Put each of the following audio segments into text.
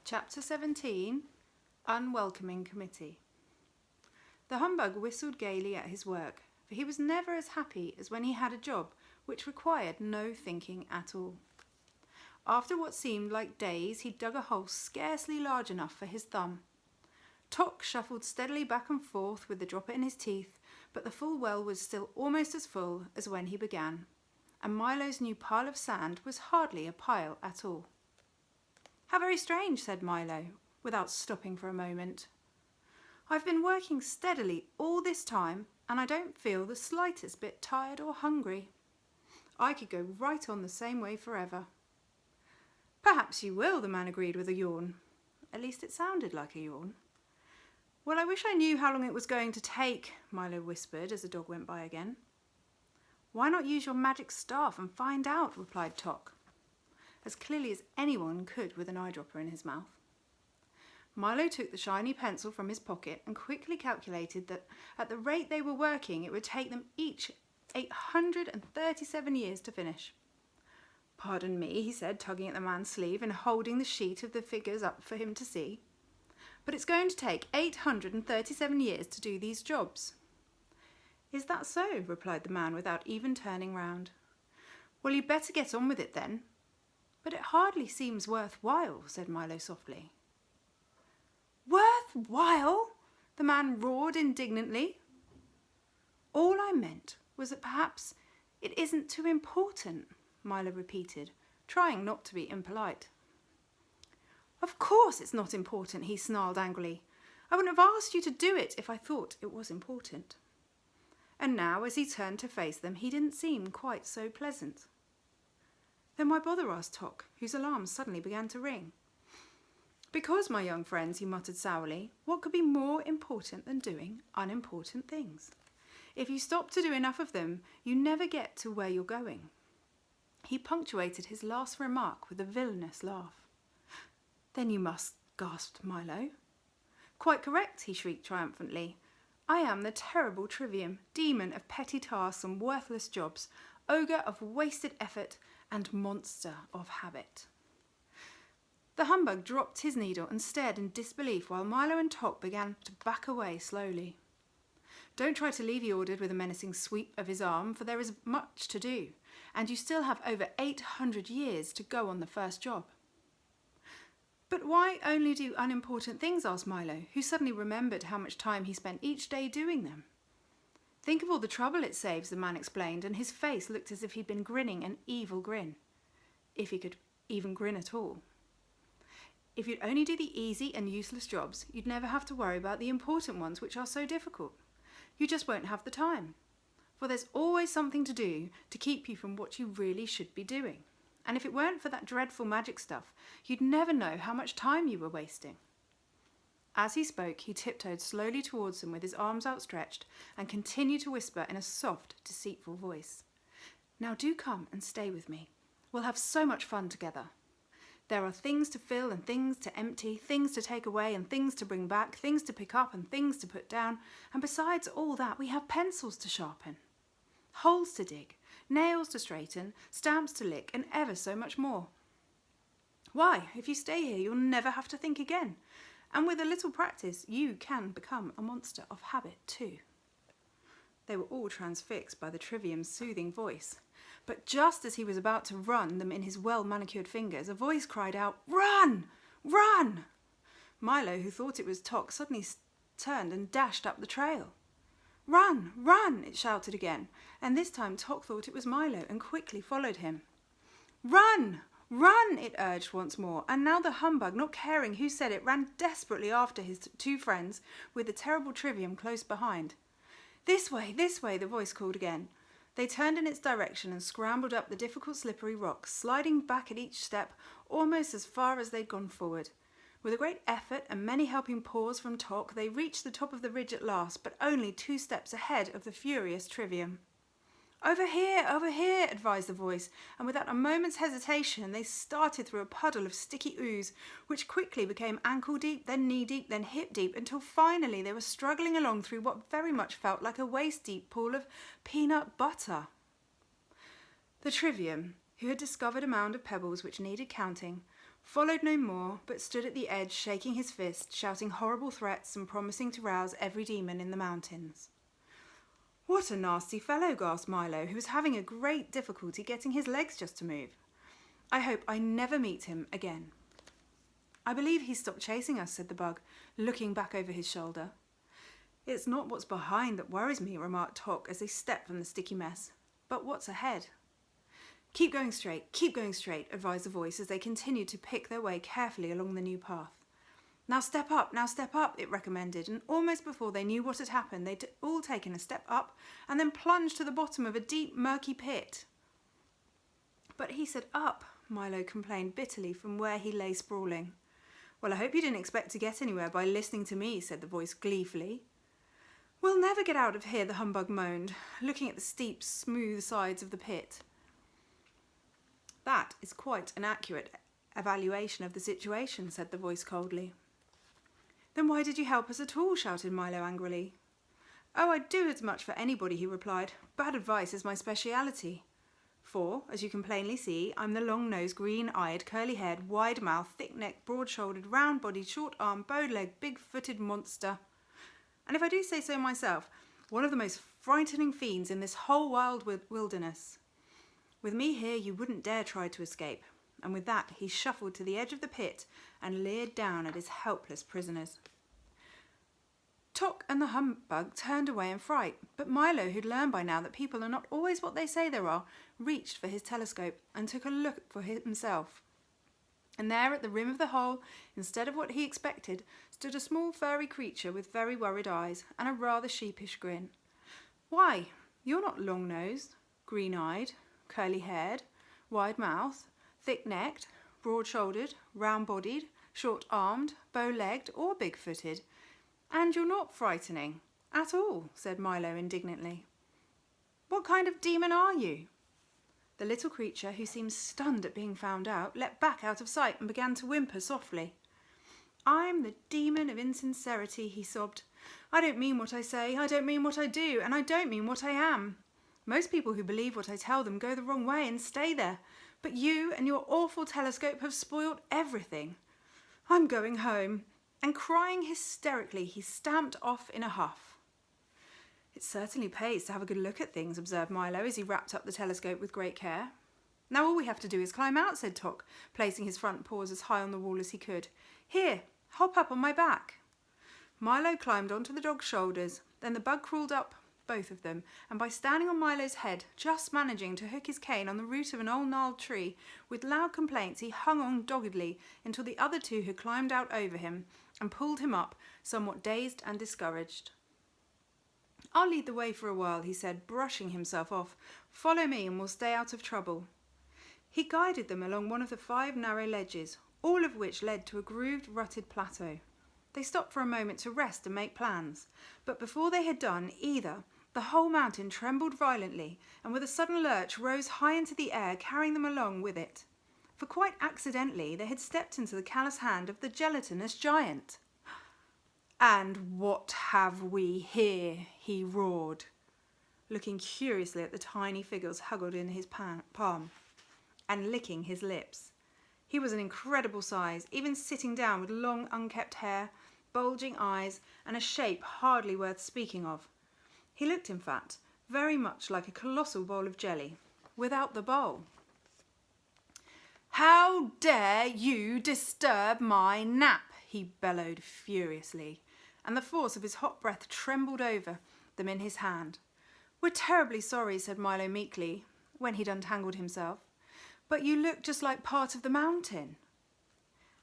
Chapter 17, Unwelcoming Committee. The humbug whistled gaily at his work, for he was never as happy as when he had a job which required no thinking at all. After what seemed like days, he dug a hole scarcely large enough for his thumb. Tock shuffled steadily back and forth with the dropper in his teeth, but the full well was still almost as full as when he began, and Milo's new pile of sand was hardly a pile at all. "How very strange," said Milo, without stopping for a moment. "I've been working steadily all this time, and I don't feel the slightest bit tired or hungry. I could go right on the same way forever." "Perhaps you will," the man agreed with a yawn. At least it sounded like a yawn. "Well, I wish I knew how long it was going to take," Milo whispered as the dog went by again. "Why not use your magic staff and find out?" replied Tock, as clearly as anyone could with an eyedropper in his mouth. Milo took the shiny pencil from his pocket and quickly calculated that at the rate they were working it would take them each 837 years to finish. "Pardon me," he said, tugging at the man's sleeve and holding the sheet of the figures up for him to see, "but it's going to take 837 years to do these jobs." "Is that so?" replied the man without even turning round. "Well, you'd better get on with it then." "But it hardly seems worthwhile," said Milo softly. "Worthwhile?" the man roared indignantly. "All I meant was that perhaps it isn't too important," Milo repeated, trying not to be impolite. "Of course it's not important," he snarled angrily. "I wouldn't have asked you to do it if I thought it was important." And now, as he turned to face them, he didn't seem quite so pleasant. "Then why bother?" asked Tock, whose alarm suddenly began to ring. "Because, my young friends," he muttered sourly, "what could be more important than doing unimportant things? If you stop to do enough of them, you never get to where you're going." He punctuated his last remark with a villainous laugh. "Then you must," gasped Milo. "Quite correct," he shrieked triumphantly. "I am the terrible Trivium, demon of petty tasks and worthless jobs, ogre of wasted effort, and monster of habit." The humbug dropped his needle and stared in disbelief while Milo and Tock began to back away slowly. "Don't try to leave," he ordered with a menacing sweep of his arm, "for there is much to do, and you still have over 800 years to go on the first job." "But why only do unimportant things?" asked Milo, who suddenly remembered how much time he spent each day doing them. "Think of all the trouble it saves," the man explained, and his face looked as if he'd been grinning an evil grin. If he could even grin at all. "If you'd only do the easy and useless jobs, you'd never have to worry about the important ones which are so difficult. You just won't have the time. For there's always something to do to keep you from what you really should be doing. And if it weren't for that dreadful magic stuff, you'd never know how much time you were wasting." As he spoke, he tiptoed slowly towards them with his arms outstretched and continued to whisper in a soft, deceitful voice. "Now do come and stay with me. We'll have so much fun together. There are things to fill and things to empty, things to take away and things to bring back, things to pick up and things to put down, and besides all that, we have pencils to sharpen, holes to dig, nails to straighten, stamps to lick, and ever so much more. Why, if you stay here, you'll never have to think again, and with a little practice, you can become a monster of habit too." They were all transfixed by the Trivium's soothing voice. But just as he was about to run them in his well-manicured fingers, a voice cried out, "Run! Run!" Milo, who thought it was Tock, suddenly turned and dashed up the trail. "Run! Run!" it shouted again, and this time Tock thought it was Milo and quickly followed him. "Run! Run!" it urged once more, and now the humbug, not caring who said it, ran desperately after his two friends with the terrible Trivium close behind. This way, the voice called again. They turned in its direction and scrambled up the difficult slippery rocks, sliding back at each step almost as far as they'd gone forward. With a great effort and many helping paws from Tock, they reached the top of the ridge at last, but only 2 steps ahead of the furious Trivium. Over here," advised the voice, and without a moment's hesitation they started through a puddle of sticky ooze, which quickly became ankle-deep, then knee-deep, then hip-deep, until finally they were struggling along through what very much felt like a waist-deep pool of peanut butter. The Trivium, who had discovered a mound of pebbles which needed counting, followed no more, but stood at the edge, shaking his fist, shouting horrible threats and promising to rouse every demon in the mountains. What a nasty fellow, gasped Milo, who was having a great difficulty getting his legs just to move. I hope I never meet him again. I believe he stopped chasing us, said the bug, looking back over his shoulder. It's not what's behind that worries me, remarked Tock as they stepped from the sticky mess, but what's ahead. Keep going straight, advised the voice as they continued to pick their way carefully along the new path. Now step up, it recommended, and almost before they knew what had happened, they'd all taken a step up and then plunged to the bottom of a deep, murky pit. But he said up, Milo complained bitterly from where he lay sprawling. Well, I hope you didn't expect to get anywhere by listening to me, said the voice gleefully. We'll never get out of here, the humbug moaned, looking at the steep, smooth sides of the pit. That is quite an accurate evaluation of the situation, said the voice coldly. Then why did you help us at all? Shouted Milo angrily. Oh, I'd do as much for anybody, he replied. Bad advice is my speciality. For, as you can plainly see, I'm the long-nosed, green-eyed, curly-haired, wide-mouthed, thick-necked, broad-shouldered, round-bodied, short-armed, bow-legged, big-footed monster. And if I do say so myself, one of the most frightening fiends in this whole wild wilderness. With me here, you wouldn't dare try to escape. And with that, he shuffled to the edge of the pit and leered down at his helpless prisoners. Tock and the humbug turned away in fright, but Milo, who'd learned by now that people are not always what they say they are, reached for his telescope and took a look for himself. And there at the rim of the hole, instead of what he expected, stood a small furry creature with very worried eyes and a rather sheepish grin. Why, you're not long-nosed, green-eyed, curly-haired, wide-mouthed, thick-necked, broad-shouldered, round-bodied, short-armed, bow-legged or big-footed. And you're not frightening at all, said Milo indignantly. What kind of demon are you? The little creature, who seemed stunned at being found out, leapt back out of sight and began to whimper softly. I'm the demon of insincerity, he sobbed. I don't mean what I say, I don't mean what I do, and I don't mean what I am. Most people who believe what I tell them go the wrong way and stay there, but you and your awful telescope have spoiled everything. I'm going home. And crying hysterically, he stamped off in a huff. It certainly pays to have a good look at things, observed Milo as he wrapped up the telescope with great care. Now all we have to do is climb out, said Tock, placing his front paws as high on the wall as he could. Here, hop up on my back. Milo climbed onto the dog's shoulders, then the bug crawled up both of them, and by standing on Milo's head, just managing to hook his cane on the root of an old gnarled tree, with loud complaints he hung on doggedly until the other two had climbed out over him and pulled him up, somewhat dazed and discouraged. I'll lead the way for a while, he said, brushing himself off. Follow me and we'll stay out of trouble. He guided them along one of the 5 narrow ledges, all of which led to a grooved, rutted plateau. They stopped for a moment to rest and make plans, but before they had done either, the whole mountain trembled violently and with a sudden lurch rose high into the air, carrying them along with it. For quite accidentally they had stepped into the callous hand of the gelatinous giant. And what have we here? He roared, looking curiously at the tiny figures huddled in his palm and licking his lips. He was an incredible size, even sitting down with long unkept hair, bulging eyes and a shape hardly worth speaking of. He looked, in fact, very much like a colossal bowl of jelly, without the bowl. How dare you disturb my nap? He bellowed furiously, and the force of his hot breath trembled over them in his hand. We're terribly sorry, said Milo meekly, when he'd untangled himself, but you look just like part of the mountain.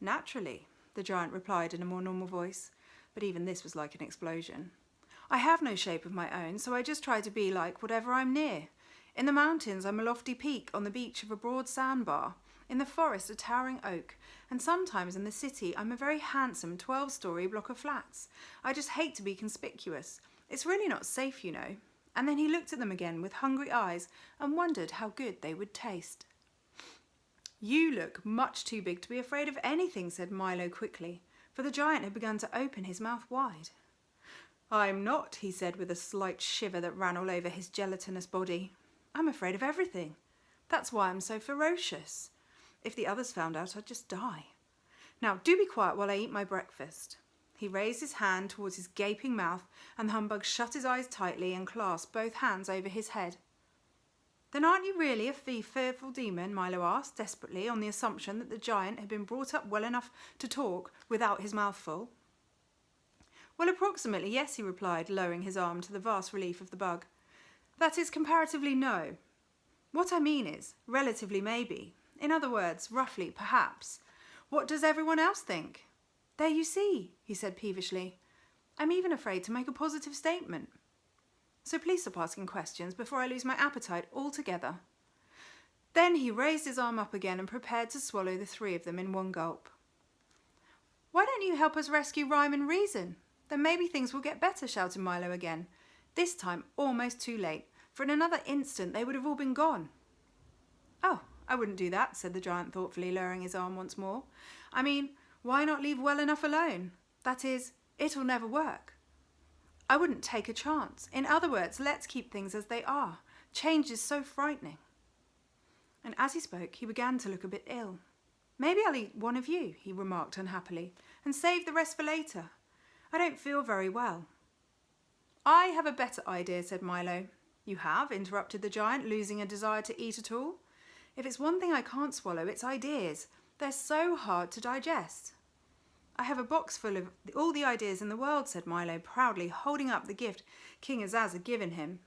Naturally, the giant replied in a more normal voice, but even this was like an explosion. I have no shape of my own, so I just try to be like whatever I'm near. In the mountains, I'm a lofty peak on the beach of a broad sandbar. In the forest, a towering oak. And sometimes in the city, I'm a very handsome 12-storey block of flats. I just hate to be conspicuous. It's really not safe, you know. And then he looked at them again with hungry eyes and wondered how good they would taste. You look much too big to be afraid of anything, said Milo quickly, for the giant had begun to open his mouth wide. I'm not, he said with a slight shiver that ran all over his gelatinous body. I'm afraid of everything. That's why I'm so ferocious. If the others found out, I'd just die. Now do be quiet while I eat my breakfast. He raised his hand towards his gaping mouth, and the humbug shut his eyes tightly and clasped both hands over his head. Then aren't you really a fearful demon? Milo asked desperately, on the assumption that the giant had been brought up well enough to talk without his mouth full. Well, approximately, yes, he replied, lowering his arm to the vast relief of the bug. That is, comparatively, no. What I mean is, relatively, maybe. In other words, roughly, perhaps. What does everyone else think? There you see, he said peevishly. I'm even afraid to make a positive statement. So please stop asking questions before I lose my appetite altogether. Then he raised his arm up again and prepared to swallow the three of them in one gulp. Why don't you help us rescue Rhyme and Reason? Then maybe things will get better, shouted Milo again. This time almost too late, for in another instant they would have all been gone. Oh, I wouldn't do that, said the giant thoughtfully, lowering his arm once more. I mean, why not leave well enough alone? That is, it'll never work. I wouldn't take a chance. In other words, let's keep things as they are. Change is so frightening. And as he spoke, he began to look a bit ill. Maybe I'll eat one of you, he remarked unhappily, and save the rest for later. I don't feel very well. I have a better idea, said Milo. You have? Interrupted the giant, losing a desire to eat at all. If it's one thing I can't swallow, it's ideas. They're so hard to digest. I have a box full of all the ideas in the world, said Milo, proudly holding up the gift King Azaz had given him.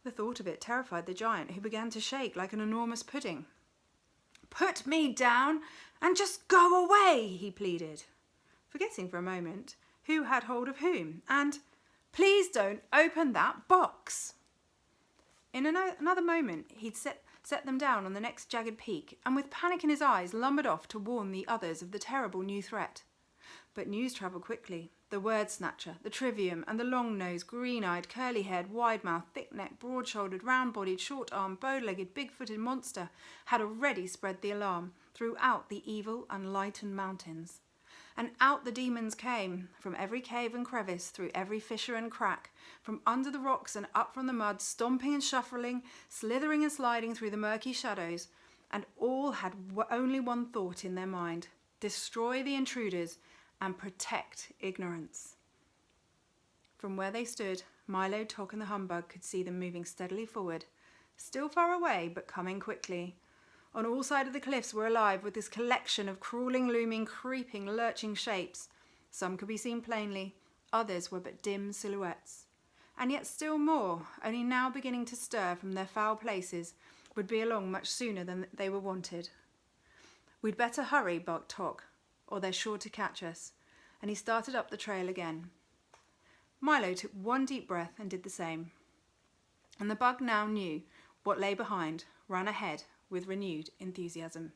The thought of it terrified the giant, who began to shake like an enormous pudding. Put me down and just go away, he pleaded, forgetting for a moment who had hold of whom, and please don't open that box. In another moment, he'd set them down on the next jagged peak, and with panic in his eyes, lumbered off to warn the others of the terrible new threat. But news travelled quickly. The word snatcher, the trivium, and the long-nosed, green-eyed, curly-haired, wide-mouthed, thick-necked, broad-shouldered, round-bodied, short-armed, bow-legged, big-footed monster had already spread the alarm throughout the evil, unlightened mountains. And out the demons came, from every cave and crevice, through every fissure and crack, from under the rocks and up from the mud, stomping and shuffling, slithering and sliding through the murky shadows, and all had only one thought in their mind: destroy the intruders and protect ignorance. From where they stood, Milo, Tok and the humbug could see them moving steadily forward, still far away but coming quickly. On all sides of the cliffs were alive with this collection of crawling, looming, creeping, lurching shapes. Some could be seen plainly, others were but dim silhouettes. And yet still more, only now beginning to stir from their foul places, would be along much sooner than they were wanted. We'd better hurry, barked Tok, or they're sure to catch us, and he started up the trail again. Milo took one deep breath and did the same. And the bug now knew what lay behind, ran ahead with renewed enthusiasm.